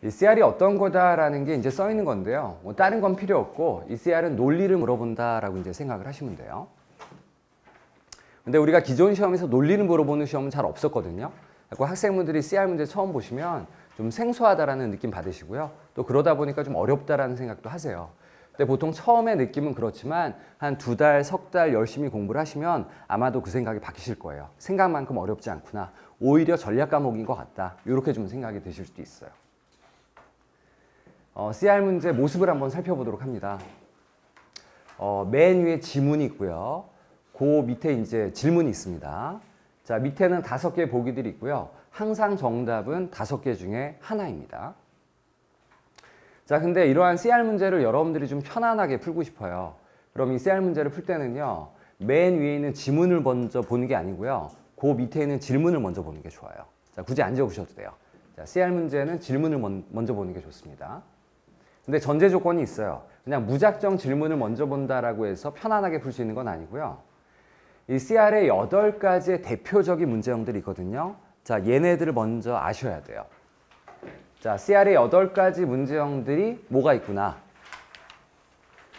이 CR이 어떤 거다라는 게 이제 써 있는 건데요. 뭐 다른 건 필요 없고 이 CR은 논리를 물어본다라고 이제 생각을 하시면 돼요. 근데 우리가 기존 시험에서 논리를 물어보는 시험은 잘 없었거든요. 그래서 학생분들이 CR 문제 처음 보시면 좀 생소하다라는 느낌 받으시고요. 또 그러다 보니까 좀 어렵다라는 생각도 하세요. 근데 보통 처음에 느낌은 그렇지만 한 2달, 석 달 열심히 공부를 하시면 아마도 그 생각이 바뀌실 거예요. 생각만큼 어렵지 않구나. 오히려 전략 과목인 것 같다. 이렇게 좀 생각이 드실 수도 있어요. CR 문제 모습을 한번 살펴보도록 합니다. 맨 위에 지문이 있고요. 그 밑에 이제 질문이 있습니다. 자, 밑에는 5개의 보기들이 있고요. 항상 정답은 5개 중에 하나입니다. 자, 근데 이러한 CR 문제를 여러분들이 좀 편안하게 풀고 싶어요. 그럼 이 CR 문제를 풀 때는요. 맨 위에 있는 지문을 먼저 보는 게 아니고요. 그 밑에 있는 질문을 먼저 보는 게 좋아요. 자, 굳이 안 적으셔도 돼요. 자, CR 문제는 질문을 먼저 보는 게 좋습니다. 근데 전제 조건이 있어요. 그냥 무작정 질문을 먼저 본다라고 해서 편안하게 풀 수 있는 건 아니고요. 이 CR의 8가지의 대표적인 문제형들이 있거든요. 자, 얘네들을 먼저 아셔야 돼요. 자, CR의 8가지 문제형들이 뭐가 있구나.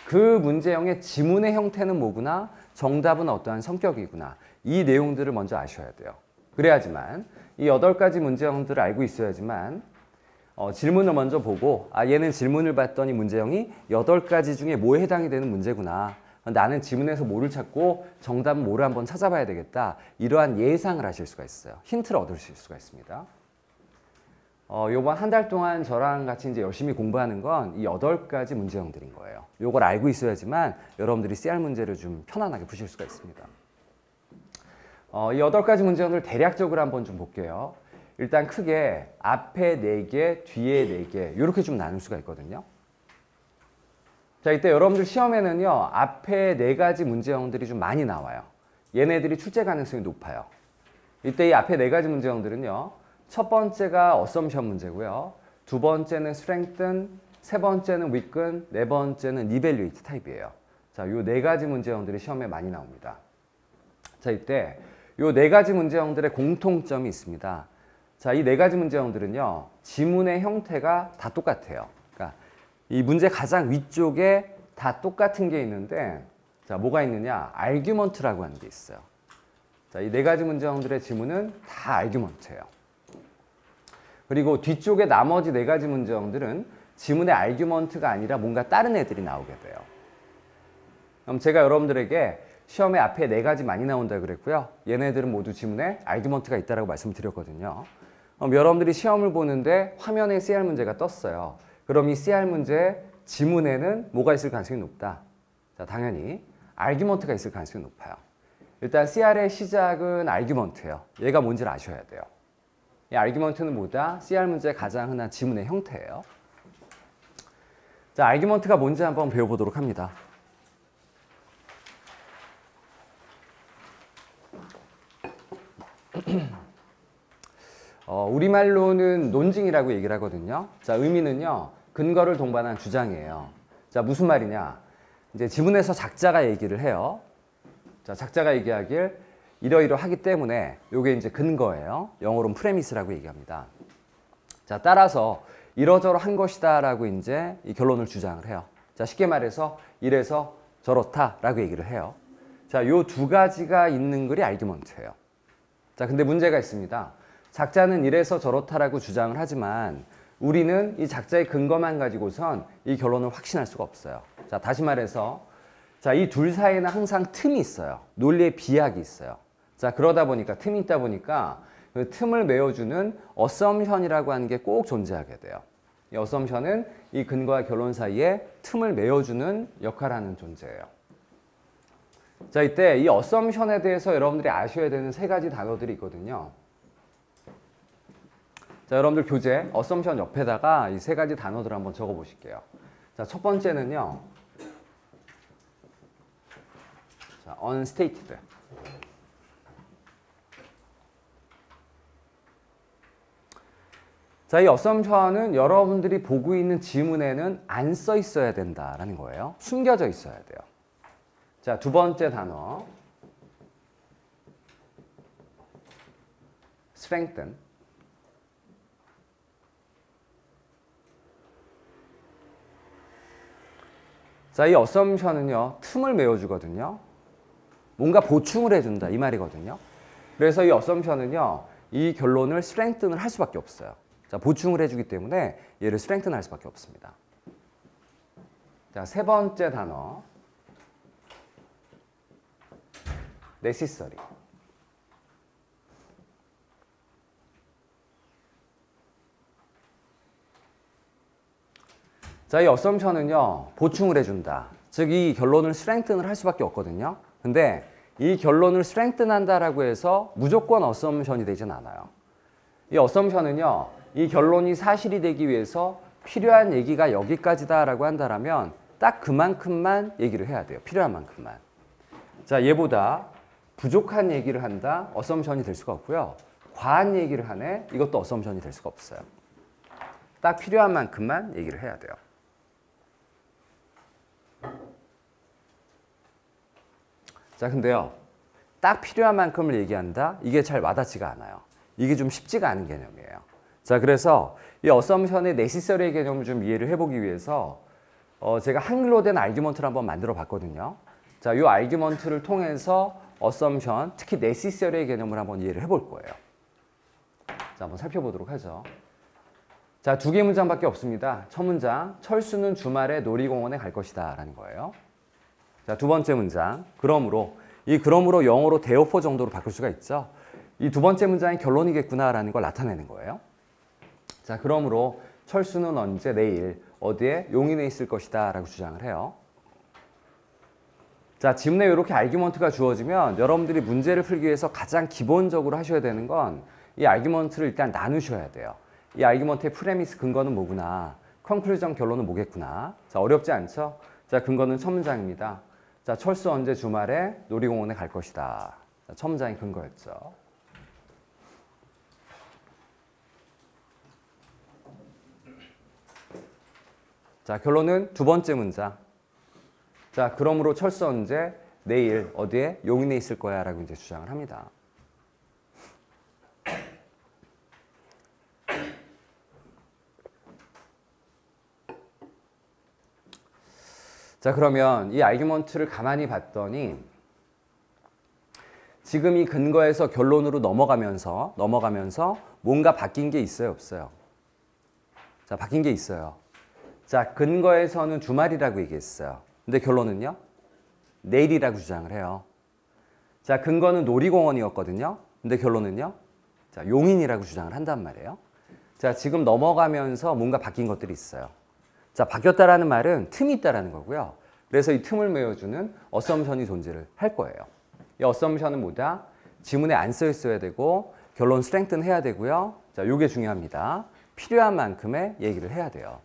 그 문제형의 지문의 형태는 뭐구나. 정답은 어떠한 성격이구나. 이 내용들을 먼저 아셔야 돼요. 그래야지만 이 8가지 문제형들을 알고 있어야지만 질문을 먼저 보고 얘는 질문을 봤더니 문제형이 8가지 중에 뭐에 해당이 되는 문제구나. 나는 지문에서 뭐를 찾고 정답은 뭐를 한번 찾아봐야 되겠다. 이러한 예상을 하실 수가 있어요. 힌트를 얻으실 수가 있습니다. 요번 한 달 동안 저랑 같이 이제 열심히 공부하는 건 이 8가지 문제형들인 거예요. 요걸 알고 있어야지만 여러분들이 CR 문제를 좀 편안하게 푸실 수가 있습니다. 이 8가지 문제형을 대략적으로 한번 좀 볼게요. 일단 크게 앞에 4개, 뒤에 4개 이렇게 좀 나눌 수가 있거든요. 자, 이때 여러분들 시험에는요. 앞에 4가지 문제형들이 좀 많이 나와요. 얘네들이 출제 가능성이 높아요. 이때 이 앞에 4가지 문제형들은요. 첫 번째가 어썸션 문제고요. 두 번째는 strengthen, 세 번째는 weaken, 네 번째는 evaluate 타입이에요. 자, 요 4가지 문제형들이 시험에 많이 나옵니다. 자, 이때 요 4가지 문제형들의 공통점이 있습니다. 자, 이 4가지 문제형들은요. 지문의 형태가 다 똑같아요. 그러니까 이 문제 가장 위쪽에 다 똑같은 게 있는데 자, 뭐가 있느냐? argument라고 하는 게 있어요. 자, 이 4가지 문제형들의 지문은 다 argument예요. 그리고 뒤쪽에 나머지 4가지 문제형들은 지문의 argument가 아니라 뭔가 다른 애들이 나오게 돼요. 그럼 제가 여러분들에게 시험에 앞에 4가지 많이 나온다고 그랬고요. 얘네들은 모두 지문에 argument가 있다고 말씀드렸거든요. 그럼 여러분들이 시험을 보는데 화면에 CR 문제가 떴어요. 그럼 이 CR 문제 지문에는 뭐가 있을 가능성이 높다? 자, 당연히 argument가 있을 가능성이 높아요. 일단 CR의 시작은 argument예요. 얘가 뭔지를 아셔야 돼요. 이 argument는 뭐다? CR 문제의 가장 흔한 지문의 형태예요. 자, argument가 뭔지 한번 배워보도록 합니다. 우리말로는 논증이라고 얘기를 하거든요. 자, 의미는요. 근거를 동반한 주장이에요. 자, 무슨 말이냐? 이제 지문에서 작자가 얘기를 해요. 자, 작자가 얘기하길 이러이러하기 때문에 이게 이제 근거예요. 영어로는 프레미스라고 얘기합니다. 자, 따라서 이러저러한 것이다라고 이제 이 결론을 주장을 해요. 자, 쉽게 말해서 이래서 저렇다라고 얘기를 해요. 자, 요 2가지가 있는 글이 아르규먼트예요. 자, 근데 문제가 있습니다. 작자는 이래서 저렇다라고 주장을 하지만 우리는 이 작자의 근거만 가지고선 이 결론을 확신할 수가 없어요. 자, 다시 말해서 자, 이 둘 사이에는 항상 틈이 있어요. 논리의 비약이 있어요. 자, 그러다 보니까 틈이 있다 보니까 그 틈을 메워주는 어썸션이라고 하는 게 꼭 존재하게 돼요. 이 어썸션은 이 근거와 결론 사이에 틈을 메워주는 역할을 하는 존재예요. 자, 이때 이 어썸션에 대해서 여러분들이 아셔야 되는 3가지 단어들이 있거든요. 자, 여러분들 교재 어썸션 옆에다가 이 3가지 단어들을 한번 적어 보실게요. 자, 첫 번째는요. 자, unstated. 자, 이 어썸션은 여러분들이 보고 있는 지문에는 안 써 있어야 된다라는 거예요. 숨겨져 있어야 돼요. 자, 두 번째 단어. strengthen. 자, 이 어썸션은요, 틈을 메워주거든요. 뭔가 보충을 해준다, 이 말이거든요. 그래서 이 어썸션은요, 이 결론을 스트렝튼을 할 수밖에 없어요. 자, 보충을 해주기 때문에 얘를 스트렝튼 할 수밖에 없습니다. 자, 세 번째 단어. necessary. 자, 이 어썸션은요, 보충을 해준다. 즉, 이 결론을 스트렝튼을 할 수밖에 없거든요. 근데 이 결론을 스트렝튼한다라고 해서 무조건 어썸션이 되진 않아요. 이 어썸션은요, 이 결론이 사실이 되기 위해서 필요한 얘기가 여기까지다라고 한다면 딱 그만큼만 얘기를 해야 돼요. 필요한 만큼만. 자, 얘보다 부족한 얘기를 한다, 어썸션이 될 수가 없고요. 과한 얘기를 하네, 이것도 어썸션이 될 수가 없어요. 딱 필요한 만큼만 얘기를 해야 돼요. 자, 근데요, 딱 필요한 만큼을 얘기한다? 이게 잘 와닿지가 않아요. 이게 좀 쉽지가 않은 개념이에요. 자, 그래서 이 어썸션의 necessary의 개념을 좀 이해를 해보기 위해서 제가 한글로 된 아규먼트를 한번 만들어 봤거든요. 자, 이 아규먼트를 통해서 어썸션, 특히 necessary의 개념을 한번 이해를 해볼 거예요. 자, 한번 살펴보도록 하죠. 자, 두 개의 문장밖에 없습니다. 첫 문장, 철수는 주말에 놀이공원에 갈 것이다 라는 거예요. 자, 두 번째 문장, 그러므로. 이 그러므로 영어로 therefore 정도로 바꿀 수가 있죠. 이 두 번째 문장이 결론이겠구나라는 걸 나타내는 거예요. 자, 그러므로 철수는 언제, 내일, 어디에? 용인에 있을 것이다 라고 주장을 해요. 자, 지문에 이렇게 아규먼트가 주어지면 여러분들이 문제를 풀기 위해서 가장 기본적으로 하셔야 되는 건 이 아규먼트를 일단 나누셔야 돼요. 이 아규먼트의 프레미스, 근거는 뭐구나. 컨클루전, 결론은 뭐겠구나. 자, 어렵지 않죠? 자, 근거는 첫 문장입니다. 자, 철수 언제 주말에 놀이공원에 갈 것이다. 자, 첫 문장이 근거였죠. 자, 결론은 두 번째 문장. 자, 그러므로 철수 언제, 내일, 어디에? 용인에 있을 거야 라고 이제 주장을 합니다. 자, 그러면 이 아규먼트를 가만히 봤더니 지금 이 근거에서 결론으로 넘어가면서 뭔가 바뀐 게 있어요, 없어요? 자, 바뀐 게 있어요. 자, 근거에서는 주말이라고 얘기했어요. 근데 결론은요? 내일이라고 주장을 해요. 자, 근거는 놀이공원이었거든요. 근데 결론은요? 자, 용인이라고 주장을 한단 말이에요. 자, 지금 넘어가면서 뭔가 바뀐 것들이 있어요. 자, 바뀌었다라는 말은 틈이 있다라는 거고요. 그래서 이 틈을 메워주는 어썸션이 존재를 할 거예요. 이 어썸션은 뭐다? 지문에 안 써 있어야 되고 결론 스트렝튼 해야 되고요. 자, 요게 중요합니다. 필요한 만큼의 얘기를 해야 돼요.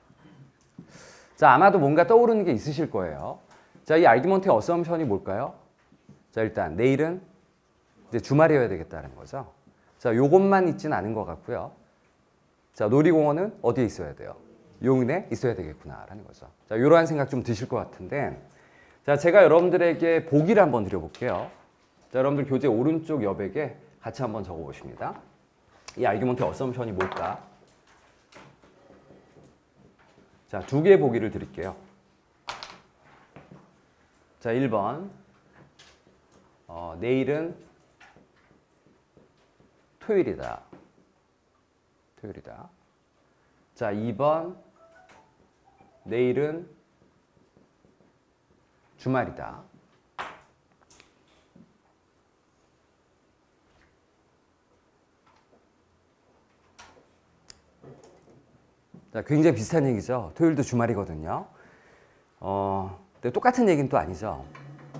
자, 아마도 뭔가 떠오르는 게 있으실 거예요. 자, 이 아규먼트의 어썸션이 뭘까요? 자, 일단 내일은 이제 주말이어야 되겠다는 거죠. 자, 요것만 있진 않은 것 같고요. 자, 놀이공원은 어디에 있어야 돼요? 용인에 있어야 되겠구나라는 거죠. 자, 이러한 생각 좀 드실 것 같은데, 자, 제가 여러분들에게 보기를 한번 드려볼게요. 자, 여러분들 교재 오른쪽 옆에게 같이 한번 적어보십니다. 이 아규먼트의 어썸션이 뭘까? 자, 두 개의 보기를 드릴게요. 자, 1번. 내일은 토요일이다. 토요일이다. 자, 2번. 내일은 주말이다. 자, 굉장히 비슷한 얘기죠. 토요일도 주말이거든요. 근데 똑같은 얘기는 또 아니죠.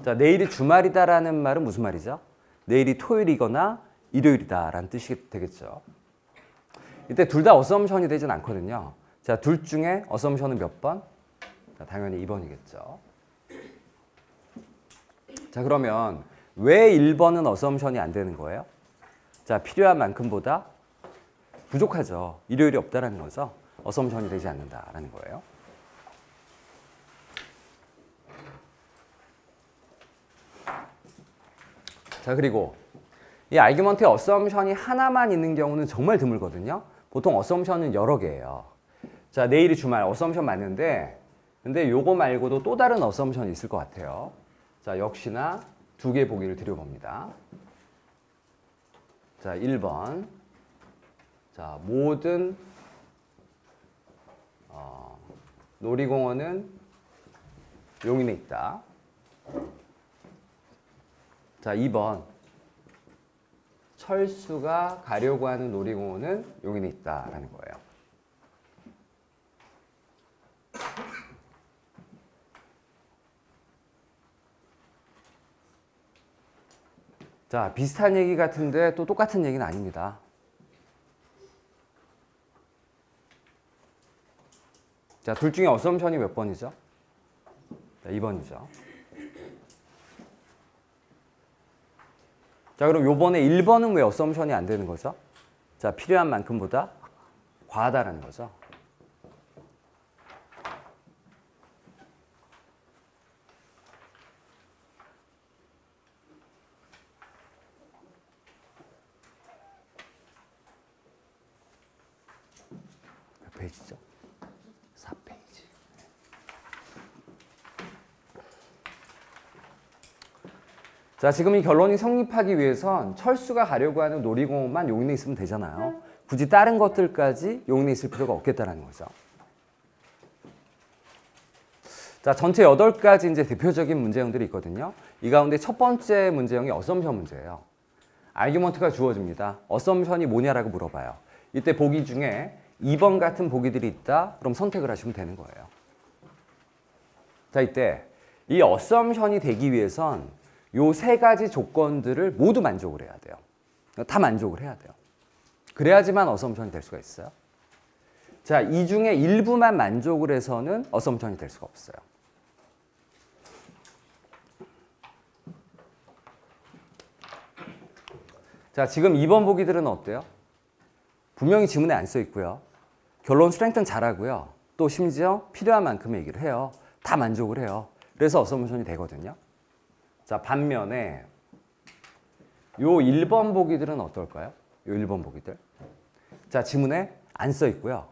자, 내일이 주말이다라는 말은 무슨 말이죠? 내일이 토요일이거나 일요일이다라는 뜻이 되겠죠. 이때 둘 다 어썸션이 되진 않거든요. 자, 둘 중에 어썸션은 몇 번? 자, 당연히 2번이겠죠. 자, 그러면 왜 1번은 어썸션이 안 되는 거예요? 자, 필요한 만큼보다 부족하죠. 일요일이 없다라는 거죠. 어썸션이 되지 않는다라는 거예요. 자, 그리고 이 아규먼트에 어썸션이 하나만 있는 경우는 정말 드물거든요. 보통 어썸션은 여러 개예요. 자, 내일이 주말 어썸션 맞는데 근데 요거 말고도 또 다른 어썸션이 있을 것 같아요. 자, 역시나 두 개 보기를 드려봅니다. 자, 1번. 자, 모든 놀이공원은 용인에 있다. 자, 2번. 철수가 가려고 하는 놀이공원은 용인에 있다라는 거예요. 자, 비슷한 얘기 같은데 또 똑같은 얘기는 아닙니다. 자, 둘 중에 어썸션이 몇 번이죠? 자, 2번이죠. 자, 그럼 요번에 1번은 왜 어썸션이 안 되는 거죠? 자, 필요한 만큼보다 과하다라는 거죠. 몇 페이지죠? 4페이지. 자, 지금 이 결론이 성립하기 위해선 철수가 가려고 하는 놀이공원만 용인에 있으면 되잖아요. 굳이 다른 것들까지 용인에 있을 필요가 없겠다는 거죠. 자, 전체 8가지 이제 대표적인 문제형들이 있거든요. 이 가운데 첫 번째 문제형이 어썸션 문제예요. 아규먼트가 주어집니다. 어썸션이 뭐냐라고 물어봐요. 이때 보기 중에 2번 같은 보기들이 있다. 그럼 선택을 하시면 되는 거예요. 자, 이때 이 어썸션이 되기 위해선 요 3가지 조건들을 모두 만족을 해야 돼요. 다 만족을 해야 돼요. 그래야지만 어썸션이 될 수가 있어요. 자, 이 중에 일부만 만족을 해서는 어썸션이 될 수가 없어요. 자, 지금 2번 보기들은 어때요? 분명히 지문에 안 써 있고요. 결론 스트렝스는 잘하고요. 또 심지어 필요한 만큼의 얘기를 해요. 다 만족을 해요. 그래서 어썸션이 되거든요. 자, 반면에 요 1번 보기들은 어떨까요? 요 1번 보기들. 자, 지문에 안 써 있고요.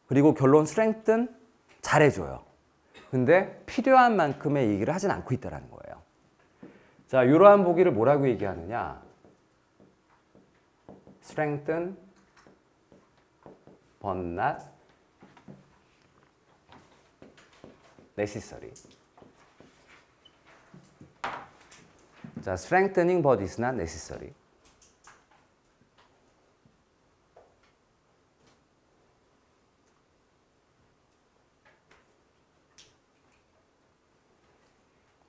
그리고 결론 스트렝스는 잘해줘요. 근데 필요한 만큼의 얘기를 하진 않고 있다는 거예요. 자, 이러한 보기를 뭐라고 얘기하느냐? strengthen but not necessary. 자, strengthening but is not necessary.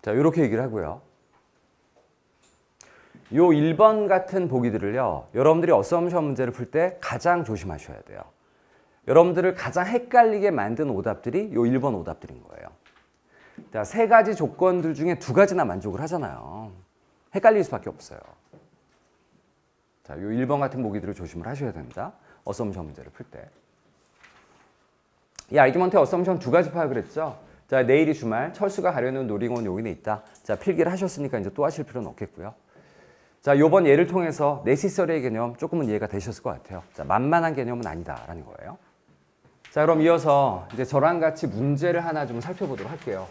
자, 이렇게 얘기를 하고요. 요 1번 같은 보기들을요, 여러분들이 어썸션 문제를 풀 때 가장 조심하셔야 돼요. 여러분들을 가장 헷갈리게 만든 오답들이 요 1번 오답들인 거예요. 자, 3가지 조건들 중에 2가지나 만족을 하잖아요. 헷갈릴 수밖에 없어요. 자, 요 1번 같은 보기들을 조심을 하셔야 됩니다. 어썸션 문제를 풀 때. 이 아규먼트의 어썸션 2가지 파악을 했죠. 자, 내일이 주말, 철수가 가려는 놀이공원 용인에 있다. 자, 필기를 하셨으니까 이제 또 하실 필요는 없겠고요. 자, 요번 예를 통해서 necessary의 개념 조금은 이해가 되셨을 것 같아요. 자, 만만한 개념은 아니다라는 거예요. 자, 그럼 이어서 이제 저랑 같이 문제를 하나 좀 살펴보도록 할게요.